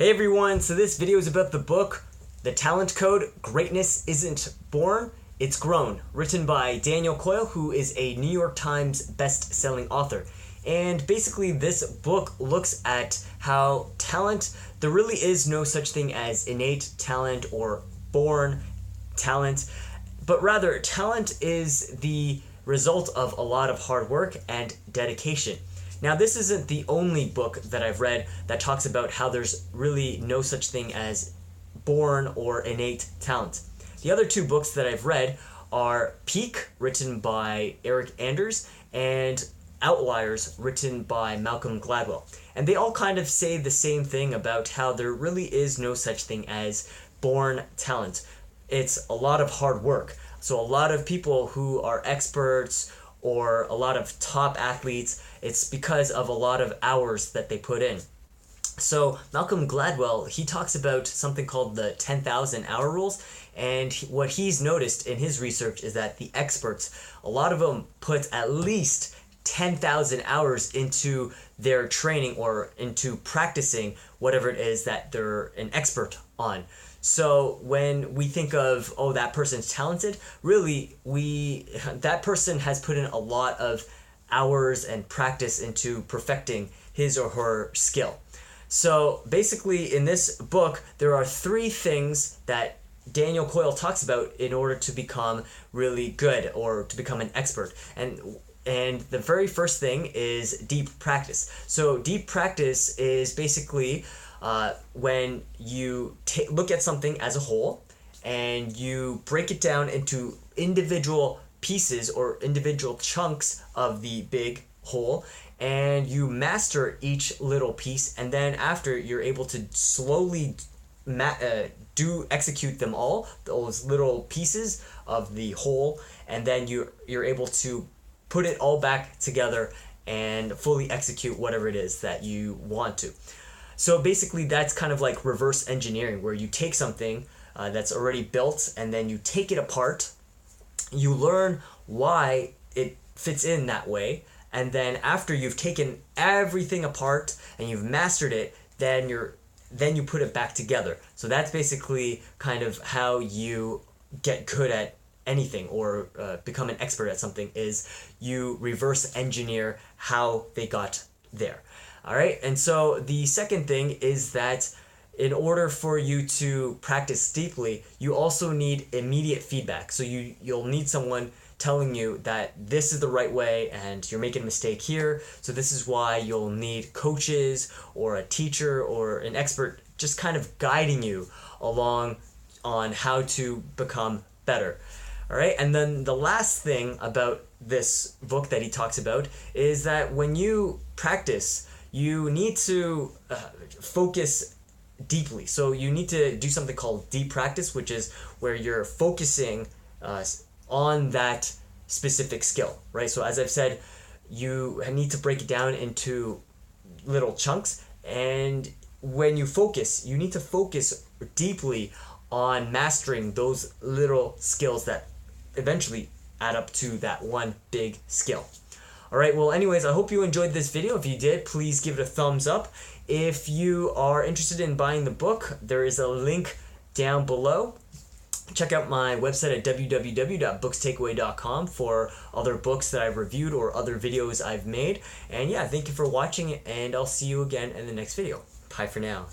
Hey everyone, so this video is about the book, The Talent Code, Greatness Isn't Born, It's Grown, written by Daniel Coyle, who is a New York Times best-selling author. And basically this book looks at how talent, there really is no such thing as innate talent or born talent, but rather talent is the result of a lot of hard work and dedication. Now, this isn't the only book that I've read that talks about how there's really no such thing as born or innate talent. The other two books that I've read are Peak, written by Eric Anders, and Outliers, written by Malcolm Gladwell. And they all kind of say the same thing about how there really is no such thing as born talent. It's a lot of hard work. So a lot of people who are experts or a lot of top athletes, it's because of a lot of hours that they put in. So Malcolm Gladwell, he talks about something called the 10,000 hour rules, and what he's noticed in his research is that the experts, a lot of them put at least 10,000 hours into their training or into practicing whatever it is that they're an expert on. So when we think of, oh, that person's talented, really, that person has put in a lot of hours and practice into perfecting his or her skill. So basically in this book, there are three things that Daniel Coyle talks about in order to become really good or to become an expert. And the very first thing is deep practice. So deep practice is basically when you look at something as a whole and you break it down into individual pieces or individual chunks of the big whole, and you master each little piece, and then after you're able to slowly execute them all, those little pieces of the whole, and then you're able to put it all back together and fully execute whatever it is that you want to. So basically that's kind of like reverse engineering, where you take something that's already built and then you take it apart, you learn why it fits in that way, and then after you've taken everything apart and you've mastered it, then you put it back together. So that's basically kind of how you get good at anything or become an expert at something, is you reverse engineer how they got there. All right, and so the second thing is that in order for you to practice deeply, you also need immediate feedback. So you'll need someone telling you that this is the right way and you're making a mistake here. So this is why you'll need coaches or a teacher or an expert just kind of guiding you along on how to become better. All right, and then the last thing about this book that he talks about is that when you practice, you need to focus deeply. So you need to do something called deep practice, which is where you're focusing on that specific skill, right? So as I've said, you need to break it down into little chunks, and when you focus, you need to focus deeply on mastering those little skills that eventually add up to that one big skill. Alright, well anyways, I hope you enjoyed this video. If you did, please give it a thumbs up. If you are interested in buying the book, there is a link down below. Check out my website at www.bookstakeaway.com for other books that I've reviewed or other videos I've made. And yeah, thank you for watching, and I'll see you again in the next video. Bye for now.